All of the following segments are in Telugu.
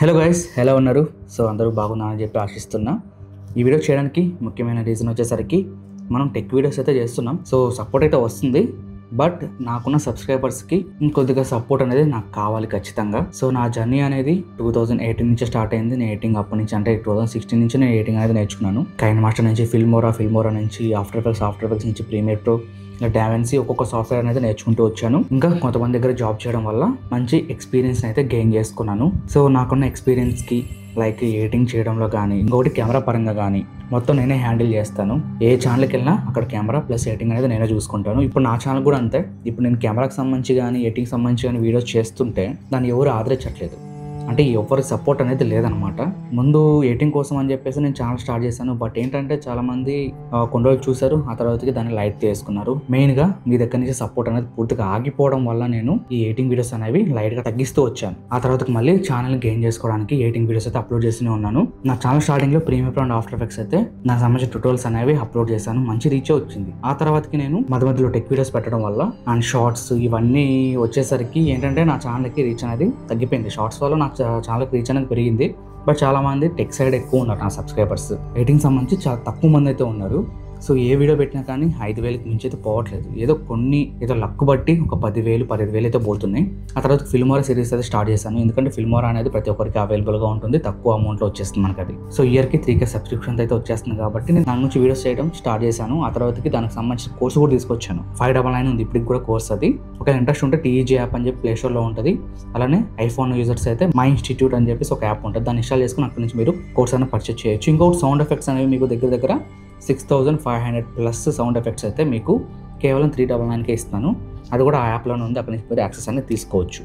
హలో గైస్, ఎలా ఉన్నారు? సో అందరూ బాగున్నారని చెప్పి ఆశిస్తున్నా. ఈ వీడియో చేయడానికి ముఖ్యమైన రీజన్ వచ్చేసరికి మనం టెక్ వీడియోస్ అయితే చేస్తున్నాం. సో సపోర్ట్ అయితే వస్తుంది, బట్ నాకున్న సబ్స్క్రైబర్స్కి ఇంకొద్దిగా సపోర్ట్ అనేది నాకు కావాలి ఖచ్చితంగా. సో నా జర్నీ అనేది 2018 నుంచి స్టార్ట్ అయింది. నేను ఎడిటింగ్ అప్పటి నుంచి, అంటే 2016 నుంచి నేను ఎడిటింగ్ అనేది నేర్చుకున్నాను. కైన్ మాస్టర్ నుంచి ఫిల్మోరా నుంచి ఆఫ్టర్ ఎఫెక్ట్స్ నుంచి ప్రీమియర్ ప్రో, డావెన్సీ ఒక్కొక్క సాఫ్ట్వేర్ అనేది నేర్చుకుంటూ వచ్చాను. ఇంకా కొంతమంది దగ్గర జాబ్ చేయడం వల్ల మంచి ఎక్స్పీరియన్స్ అయితే గెయిన్ చేసుకున్నాను. సో నాకున్న ఎక్స్పీరియన్స్కి లైక్ ఎడిటింగ్ చేయడంలో కానీ, ఇంకొకటి కెమెరా పరంగా కానీ మొత్తం నేనే హ్యాండిల్ చేస్తాను. ఏ ఛానల్కి వెళ్ళినా అక్కడ కెమెరా ప్లస్ ఎడిటింగ్ అనేది నేనే చూసుకుంటాను. ఇప్పుడు నా ఛానల్ కూడా అంతే. ఇప్పుడు నేను కెమెరాకి సంబంధించి కానీ ఎడిటింగ్ సంబంధించి కానీ వీడియోస్ చేస్తుంటే దాన్ని ఎవరు ఆదరించట్లేదు, అంటే ఎవరి సపోర్ట్ అనేది లేదనమాట. ముందు ఎడిటింగ్ కోసం అని చెప్పేసి నేను ఛానల్ స్టార్ట్ చేశాను. బట్ ఏంటంటే చాలా మంది కొన్ని రోజులు చూసారు, ఆ తర్వాతకి దాన్ని లైట్ చేసుకున్నారు. మెయిన్ గా మీ దగ్గర నుంచి సపోర్ట్ అనేది పూర్తిగా ఆగిపోవడం వల్ల నేను ఈ ఎడిటింగ్ వీడియోస్ అనేవి లైట్ గా తగ్గిస్తూ వచ్చాను. ఆ తర్వాత మళ్ళీ ఛానల్ గెయిన్ చేసుకోవడానికి ఎడిటింగ్ వీడియోస్ అయితే అప్లోడ్ చేస్తూనే ఉన్నాను. నా ఛానల్ స్టార్టింగ్ లో Premiere Pro and After Effects అయితే నాకు సంబంధించిన ట్యూటోరియల్స్ అనేవి అప్లోడ్ చేశాను. మంచి రీచ్ వచ్చింది. ఆ తర్వాతకి నేను మధ్యలో టెక్ వీడియోస్ పెట్టడం వల్ల అండ్ షార్ట్స్ ఇవన్నీ వచ్చేసరికి ఏంటంటే నా ఛానల్కి రీచ్ అనేది తగ్గిపోయింది. షార్ట్స్ వల్ల నా ఛానల్కి రీచ్ అనేది పెరిగింది. బట్ చాలా మంది టెక్ సైడ్ ఎక్కువ ఉన్నారు నా సబ్స్క్రైబర్స్. ఎడిటింగ్ సంబంధించి చాలా తక్కువ మంది అయితే ఉన్నారు. సో ఏ వీడియో పెట్టినా కానీ 5,000కి మించి అయితే పోవట్లేదు. ఏదో లక్ బట్టి ఒక 10,000 15,000 అయితే పోతున్నాయి. ఆ తర్వాత ఫిల్మోరా సిరీస్ అయితే స్టార్ట్ చేశాను. ఎందుకంటే ఫిల్మోరా అనేది ప్రతి ఒక్కరికి అవైలబుల్గా ఉంటుంది, తక్కువ అమౌంట్లో వచ్చేస్తుంది మనకి అది. సో ఇయర్కి 3K సబ్స్క్రిప్షన్ అయితే వచ్చేస్తుంది కాబట్టి నేను దాని నుంచి వీడియోస్ చేయడం స్టార్ట్ చేశాను. ఆ తర్వాతకి దానికి సంబంధించిన కోర్సు కూడా తీసుకొచ్చాను. 599 ఉంది ఇప్పటికి కూడా కోర్స్. అది ఒక ఇంట్రెస్ట్ ఉంటే TEG యాప్ అని చెప్పి ప్లేస్టోర్లో ఉంటుంది. అలానే ఐఫోన్ యూజర్స్ అయితే మై ఇన్స్టిట్యూట్ అని చెప్పేసి ఒక యాప్ ఉంటుంది. దాన్ని ఇన్స్టాల్ చేసుకుని అక్కడి నుంచి మీరు కోర్స్ అనేది పర్చేస్ చేయొచ్చు. ఇంకొకటి సౌండ్ ఎఫెక్ట్స్ అనేవి మీకు దగ్గర 6,500 ప్లస్ సౌండ్ ఎఫెక్ట్స్ అయితే మీకు కేవలం 399కే ఇస్తాను. అది కూడా ఆ యాప్లోనే ఉంది. అక్కడి నుంచి మీరు యాక్సెస్ అనేది తీసుకోవచ్చు.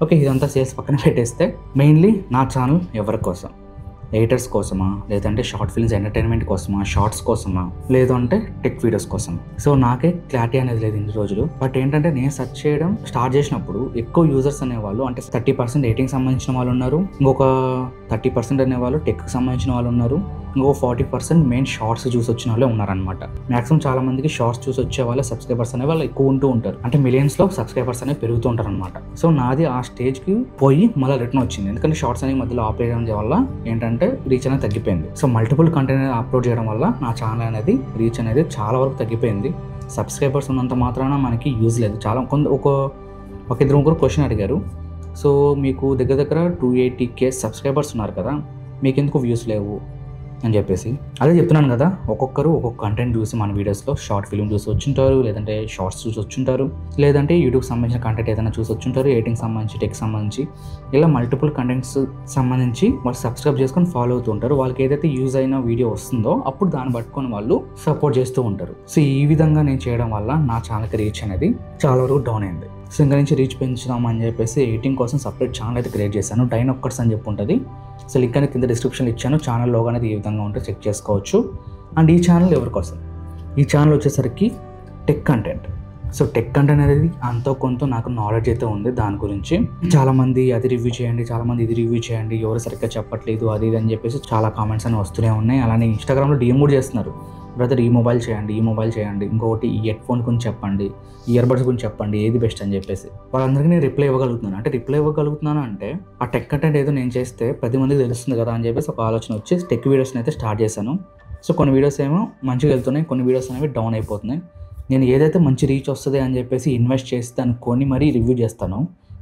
ఓకే, ఇదంతా సేల్స్ పక్కన పెట్టేస్తే మెయిన్లీ నా ఛానల్ ఎవరి కోసం? ఎడిటర్స్ కోసమా, లేదంటే షార్ట్ ఫిల్మ్స్ ఎంటర్టైన్మెంట్ కోసమా, షార్ట్స్ కోసమా, లేదంటే టెక్ వీడియోస్ కోసమా? సో నాకే క్లారిటీ అనేది లేదు ఇన్ని రోజులు. బట్ ఏంటంటే నేను సెర్చ్ చేయడం స్టార్ట్ చేసినప్పుడు ఎక్కువ యూజర్స్ అనేవాళ్ళు, అంటే 30% ఎడిటింగ్ సంబంధించిన వాళ్ళు ఉన్నారు, ఇంకొక 30% అనేవాళ్ళు టెక్కి సంబంధించిన వాళ్ళు ఉన్నారు, ఇంకో 40% మెయిన్ షార్ట్స్ చూసి వచ్చిన వాళ్ళే ఉన్నారనమాట. మాక్సిమం చాలా మందికి షార్ట్స్ చూసి వచ్చే వాళ్ళ సబ్స్క్రైబర్స్ అనే వాళ్ళు ఎక్కువ ఉంటూ ఉంటారు, అంటే మిలియన్స్ లో సబ్స్క్రైబర్స్ అనేవి పెరుగుతూ ఉంటారు అనమాట. సో నాది ఆ స్టేజ్కి పోయి మళ్ళీ రిటర్న్ వచ్చింది. ఎందుకంటే షార్ట్స్ అనేవి మధ్యలో ఆపరేట్ చేయడం వల్ల ఏంటంటే రీచ్ అనేది తగ్గిపోయింది. సో మల్టిపుల్ కంటెంట్ అప్లోడ్ చేయడం వల్ల నా ఛానల్ అనేది రీచ్ అనేది చాలా వరకు తగ్గిపోయింది. సబ్స్క్రైబర్స్ ఉన్నంత మాత్రాన మనకి యూజ్ లేదు. చాలా ఒక ఇద్దరు ముగ్గురు క్వశ్చన్ అడిగారు. సో మీకు దగ్గర 280K సబ్స్క్రైబర్స్ ఉన్నారు కదా, మీకు ఎందుకు వ్యూస్ లేవు అని చెప్పేసి అదే చెప్తున్నాను కదా. ఒక్కొక్కరు ఒక్కొక్క కంటెంట్ చూసి మన వీడియోస్లో షార్ట్ ఫిల్మ్ చూసి వచ్చుంటారు, లేదంటే షార్ట్స్ చూసి వచ్చుంటారు, లేదంటే యూట్యూబ్ సంబంధించిన కంటెంట్ ఏదైనా చూసి వచ్చుంటారు, ఎడిటింగ్ సంబంధించి, టెక్ సంబంధించి, ఇలా మల్టిపుల్ కంటెంట్స్ సంబంధించి వాళ్ళు సబ్స్క్రైబ్ చేసుకొని ఫాలో అవుతూ ఉంటారు. వాళ్ళకి ఏదైతే యూజ్ అయిన వీడియో వస్తుందో అప్పుడు దాన్ని పట్టుకొని వాళ్ళు సపోర్ట్ చేస్తూ ఉంటారు. సో ఈ విధంగా నేను చేయడం వల్ల నా ఛానల్కి రీచ్ అనేది చాలా వరకు డౌన్ అయింది. సో ఇంకా నుంచి రీచ్ పెంచుదామని చెప్పేసి ఎడిటింగ్ కోసం సపరేట్ ఛానల్ అయితే క్రియేట్ చేశాను. డైనొక్కర్స్ అని చెప్పి ఉంటుంది. సో లింక్ అనేది కింద డిస్క్రిప్షన్లో ఇచ్చాను. ఛానల్ లోగో అనేది ఈ విధంగా ఉంటే చెక్ చేసుకోవచ్చు. అండ్ ఈ ఛానల్ ఎవరి కోసం? ఈ ఛానల్ వచ్చేసరికి tech content. So tech content అనేది అంతో కొంత నాకు నాలెడ్జ్ అయితే ఉంది దాని గురించి. చాలామంది అది రివ్యూ చేయండి, చాలామంది ఇది రివ్యూ చేయండి, ఎవరు సరిగ్గా చెప్పట్లేదు అది ఇది అని చెప్పేసి చాలా కామెంట్స్ అని వస్తూనే ఉన్నాయి. అలానే ఇన్స్టాగ్రామ్లో DM కూడా చేస్తున్నారు, బ్రదర్ ఈ మొబైల్ చేయండి, ఇంకొకటి ఈ హెడ్ ఫోన్ గురించి చెప్పండి, ఇయర్ బడ్స్ గురించి చెప్పండి, ఏది బెస్ట్ అని చెప్పేసి. వాళ్ళందరికీ నేను రిప్లై ఇవ్వగలుగుతున్నాను. అంటే ఆ టెక్ కంటెంట్ ఏదో నేను చేస్తే 10 మందికి తెలుస్తుంది కదా అని చెప్పేసి ఒక ఆలోచన వచ్చి టెక్ వీడియోస్ని అయితే స్టార్ట్ చేశాను. సో కొన్ని వీడియోస్ ఏమో మంచిగా వెళ్తున్నాయి, కొన్ని వీడియోస్ అనేవి డౌన్ అయిపోతున్నాయి. నేను ఏదైతే మంచి రీచ్ వస్తుంది అని చెప్పేసి ఇన్వెస్ట్ చేసి దాన్ని కొని మరీ రివ్యూ చేస్తానో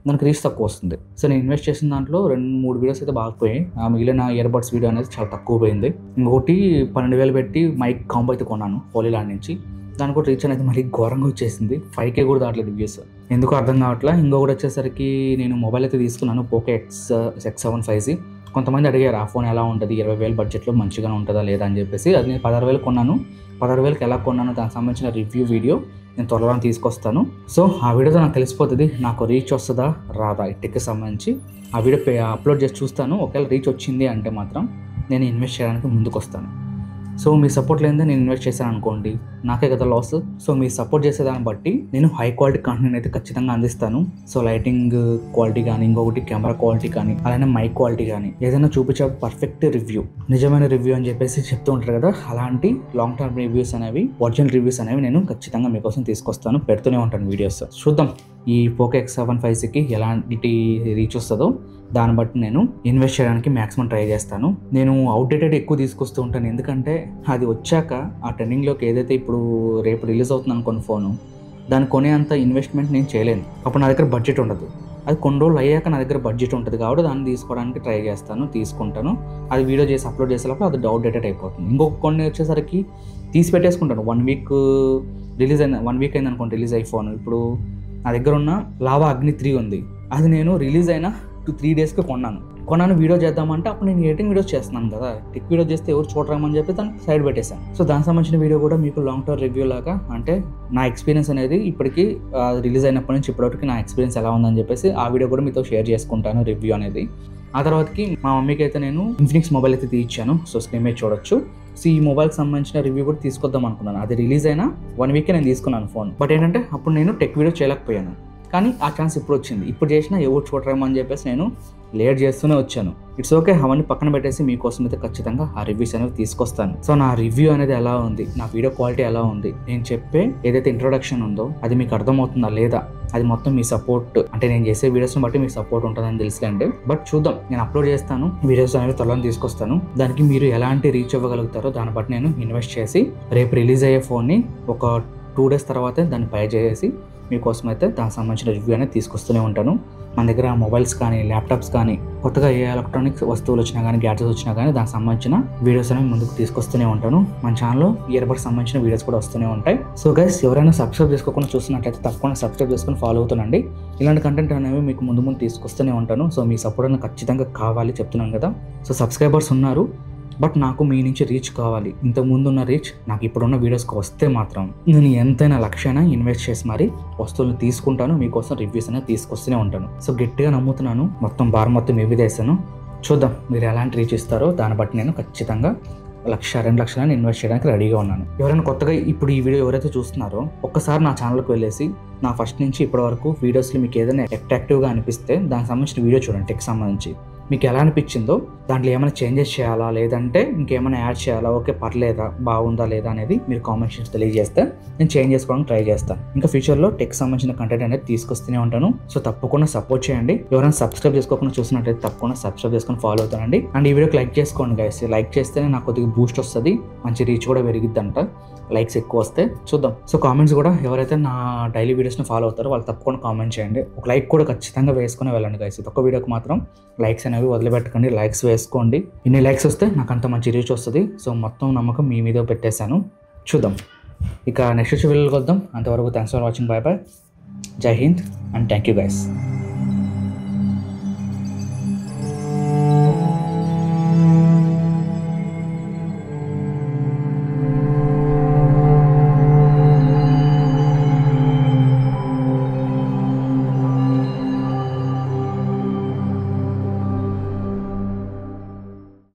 దానికి రీచ్ తక్కువ వస్తుంది. సో నేను ఇన్వెస్ట్ చేసిన దాంట్లో 2-3 వీడియోస్ అయితే బాగుపోయాయి. ఆ మిగిలిన ఇయర్ బడ్స్ వీడియో అనేది చాలా తక్కువ పోయింది. ఇంకొకటి 12,000 పెట్టి మైక్ కాంబో అయితే కొన్నాను హోలీలాండ్ నుంచి. దానికి కూడా రీచ్ అనేది మళ్ళీ ఘోరంగా వచ్చేసింది. 5K కూడా దాంట్లో రివ్యూస్, ఎందుకు అర్థం కావట్లేదు. ఇంకొకటి వచ్చేసరికి నేను మొబైల్ అయితే తీసుకున్నాను, పోకో X7 5C. కొంతమంది అడిగారు ఆ ఫోన్ ఎలా ఉంటుంది, 20,000 బడ్జెట్లో మంచిగానే ఉంటుందా లేదా అని చెప్పేసి. అది నేను 16,000 కొన్నాను. 16,000కి ఎలా కొన్నాను దానికి సంబంధించిన రివ్యూ వీడియో నేను త్వరలో తీసుకొస్తాను. సో ఆ వీడియోతో నాకు తెలిసిపోతుంది నాకు రీచ్ వస్తుందా రాదా ఈ టెక్కి సంబంధించి. ఆ వీడియో అప్లోడ్ చేసి చూస్తాను. ఒకవేళ రీచ్ వచ్చింది అంటే మాత్రం నేను ఇన్వెస్ట్ చేయడానికి ముందుకు వస్తాను. సో మీ సపోర్ట్ లేదే నేను ఇన్వెస్ట్ చేశాను అనుకోండి, నాకే కదా లాస్. సో మీరు సపోర్ట్ చేసేదాన్ని బట్టి నేను హై క్వాలిటీ కంటెంట్ అయితే ఖచ్చితంగా అందిస్తాను. సో లైటింగ్ క్వాలిటీ కానీ, ఇంకొకటి కెమెరా క్వాలిటీ కానీ, అలానే మైక్ క్వాలిటీ కానీ ఏదైనా చూపించే పర్ఫెక్ట్ రివ్యూ, నిజమైన రివ్యూ అని చెప్పేసి చెప్తూ ఉంటారు కదా, అలాంటి లాంగ్ టర్మ్ రివ్యూస్ అనేవి, ఒరిజినల్ రివ్యూస్ అనేవి నేను ఖచ్చితంగా మీకోసం తీసుకొస్తాను, పెడుతూనే ఉంటాను వీడియోస్. చూద్దాం ఈ పోకో X7 5Cకి ఎలాంటి రీచ్ వస్తుందో దాన్ని బట్టి నేను ఇన్వెస్ట్ చేయడానికి మ్యాక్సిమం ట్రై చేస్తాను. నేను అవుట్డేటెడ్ ఎక్కువ తీసుకొస్తూ ఉంటాను, ఎందుకంటే అది వచ్చాక ఆ ట్రెండింగ్లోకి ఏదైతే ఇప్పుడు రేపు రిలీజ్ అవుతుంది అనుకున్న ఫోను దాన్ని కొనేంత ఇన్వెస్ట్మెంట్ నేను చేయలేను. అప్పుడు నా దగ్గర బడ్జెట్ ఉండదు. అది కొన్ని రోజులు అయ్యాక నా దగ్గర బడ్జెట్ ఉంటుంది కాబట్టి దాన్ని తీసుకోవడానికి ట్రై చేస్తాను, తీసుకుంటాను. అది వీడియో చేసి అప్లోడ్ చేసేటప్పుడు అది అవుట్డేటెడ్ అయిపోతుంది. ఇంకొక కొన్ని వచ్చేసరికి తీసి పెట్టేసుకుంటాను. 1 వీక్ రిలీజ్ అయింది, 1 వీక్ అయింది అనుకోండి రిలీజ్ అయ్యి ఫోన్. ఇప్పుడు నా దగ్గర ఉన్న లావా అగ్ని 3 ఉంది, అది నేను రిలీజ్ అయిన 2-3 డేస్కి కొన్నాను వీడియో చేద్దామంటే అప్పుడు నేను ఎడిటింగ్ వీడియోస్ చేస్తున్నాను కదా, టెక్ వీడియో చేస్తే ఎవరు చూడరామని చెప్పి దాన్ని సైడ్ పెట్టేశాను. సో దానికి సంబంధించిన వీడియో కూడా మీకు లాంగ్ టర్మ్ రివ్యూ లాగా, అంటే నా ఎక్స్పీరియన్స్ అనేది ఇప్పటికీ రిలీజ్ అయినప్పటి నుంచి ఇప్పటివరకు నా ఎక్స్పీరియన్స్ ఎలా ఉందని చెప్పేసి ఆ వీడియో కూడా మీతో షేర్ చేసుకుంటాను, రివ్యూ అనేది. ఆ తర్వాతకి మా మమ్మీకి అయితే నేను ఇన్ఫినిక్స్ మొబైల్ అయితే తీయించాను. సో స్క్రీన్ మీద చూడొచ్చు. సో ఈ మొబైల్కి సంబంధించిన రివ్యూ కూడా తీసుకొద్దాం అనుకున్నాను. అది రిలీజ్ అయినా 1 వీకే నేను తీసుకున్నాను ఫోన్. బట్ ఏంటంటే అప్పుడు నేను టెక్ వీడియో చేయలేకపోయాను, కానీ ఆ ఛాన్స్ ఇప్పుడు వచ్చింది. ఇప్పుడు చేసినా ఎవరు చూడరేమో అని చెప్పేసి నేను లేట్ చేస్తూనే వచ్చాను. ఇట్స్ ఓకే, అవన్నీ పక్కన పెట్టేసి మీకోసం అయితే ఖచ్చితంగా ఆ రివ్యూస్ అనేవి తీసుకొస్తాను. సో నా రివ్యూ అనేది ఎలా ఉంది, నా వీడియో క్వాలిటీ ఎలా ఉంది, నేను చెప్పే ఏదైతే ఇంట్రొడక్షన్ ఉందో అది మీకు అర్థమవుతుందా లేదా, అది మొత్తం మీ సపోర్ట్, అంటే నేను చేసే వీడియోస్ని బట్టి మీకు సపోర్ట్ ఉంటుందని తెలుసులేండి. బట్ చూద్దాం, నేను అప్లోడ్ చేస్తాను, వీడియోస్ అనేవి త్వరలో తీసుకొస్తాను. దానికి మీరు ఎలాంటి రీచ్ ఇవ్వగలుగుతారో దాన్ని బట్టి నేను ఇన్వెస్ట్ చేసి రేపు రిలీజ్ అయ్యే ఫోన్ని ఒక 2 డేస్ తర్వాతే దాన్ని బై చేసి మీకోసం అయితే దానికి సంబంధించిన రివ్యూ అనేది తీసుకొస్తూనే ఉంటాను. మన దగ్గర మొబైల్స్ కానీ ల్యాప్టాప్స్ కానీ కొత్తగా ఏ ఎలక్ట్రానిక్స్ వస్తువులు వచ్చినా కానీ గ్యాడ్జెట్స్ వచ్చినా కానీ దానికి సంబంధించిన వీడియోస్ అనేవి ముందుకు తీసుకొస్తూనే ఉంటాను. మన ఛానల్లో ఇయర్బడ్స్ సంబంధించిన వీడియోస్ కూడా వస్తూనే ఉంటాయి. సో గైస్, ఎవరైనా సబ్స్క్రైబ్ చేసుకోకుండా చూస్తున్నట్లయితే తప్పకుండా సబ్స్క్రైబ్ చేసుకొని ఫాలో అవుతుండండి. ఇలాంటి కంటెంట్ అనేవి మీకు ముందు తీసుకొస్తూనే ఉంటాను. సో మీ సపోర్ట్ అనేది ఖచ్చితంగా కావాలి, చెప్తున్నాను కదా. సో సబ్స్క్రైబర్స్ ఉన్నారు, బట్ నాకు మీ నుంచి రీచ్ కావాలి. ఇంతకుముందు ఉన్న రీచ్ నాకు ఇప్పుడున్న వీడియోస్కి వస్తే మాత్రం నేను ఎంతైనా లక్షైనా ఇన్వెస్ట్ చేసి మరి వస్తువులు తీసుకుంటాను, మీకోసం రివ్యూస్ అనేది తీసుకొస్తూనే ఉంటాను. సో గట్టిగా నమ్ముతున్నాను, మొత్తం భారం మొత్తం మీ మీద వేసాను. చూద్దాం మీరు ఎలాంటి రీచ్ ఇస్తారో దాన్ని బట్టి నేను ఖచ్చితంగా 1-2 లక్షలని ఇన్వెస్ట్ చేయడానికి రెడీగా ఉన్నాను. ఎవరైనా కొత్తగా ఇప్పుడు ఈ వీడియో ఎవరైతే చూస్తున్నారో ఒక్కసారి నా ఛానల్కి వెళ్ళేసి నా ఫస్ట్ నుంచి ఇప్పటి వరకు వీడియోస్లో మీకు ఏదైనా అట్రాక్టివ్గా అనిపిస్తే దానికి సంబంధించిన వీడియో చూడండి. టెక్ సంబంధించి మీకు ఎలా అనిపించిందో, దాంట్లో ఏమైనా చేంజెస్ చేయాలా లేదంటే ఇంకేమైనా యాడ్ చేయాలా, ఓకే పర్లేదా బాగుందా లేదా అనేది మీరు కామెంట్స్ తెలియజేస్తే నేను చేంజ్ చేసుకోవడానికి ట్రై చేస్తాను. ఇంకా ఫ్యూచర్లో టెక్ సంబంధించిన కంటెంట్ అనేది తీసుకొస్తూనే ఉంటాను. సో తప్పకుండా సపోర్ట్ చేయండి. ఎవరైనా సబ్స్క్రైబ్ చేసుకోకుండా చూసినట్లయితే తప్పకుండా సబ్స్క్రైబ్ చేసుకొని ఫాలో అవుతానండి. అండ్ ఈ వీడియోకి లైక్ చేసుకోండి గైస్. లైక్ చేస్తేనే నాకు కొద్దిగా బూస్ట్ వస్తుంది, మంచి రీచ్ కూడా పెరిగిద్దంట లైక్స్ ఎక్కువ వస్తే. చూద్దాం. సో కామెంట్స్ కూడా ఎవరైతే నా డైలీ వీడియోస్ని ఫాలో అవుతారో వాళ్ళు తప్పకుండా కామెంట్ చేయండి. ఒక లైక్ కూడా ఖచ్చితంగా వేసుకొని వెళ్ళండి గైస్. ఒక్క వీడియోకి మాత్రం లైక్స్ అనేవి వదిలిపెట్టకండి, లైక్స్ వేసుకోండి. ఇన్ని లైక్స్ వస్తే నాకు అంత మంచి రీచ్ వస్తుంది. సో మొత్తం నమ్మకం మీ మీద పెట్టేశాను. చూద్దాం. ఇక నెక్స్ట్ వీడియోకి వద్దాం. అంతవరకు thanks for watching. Bye bye. జై Hind and thank you guys.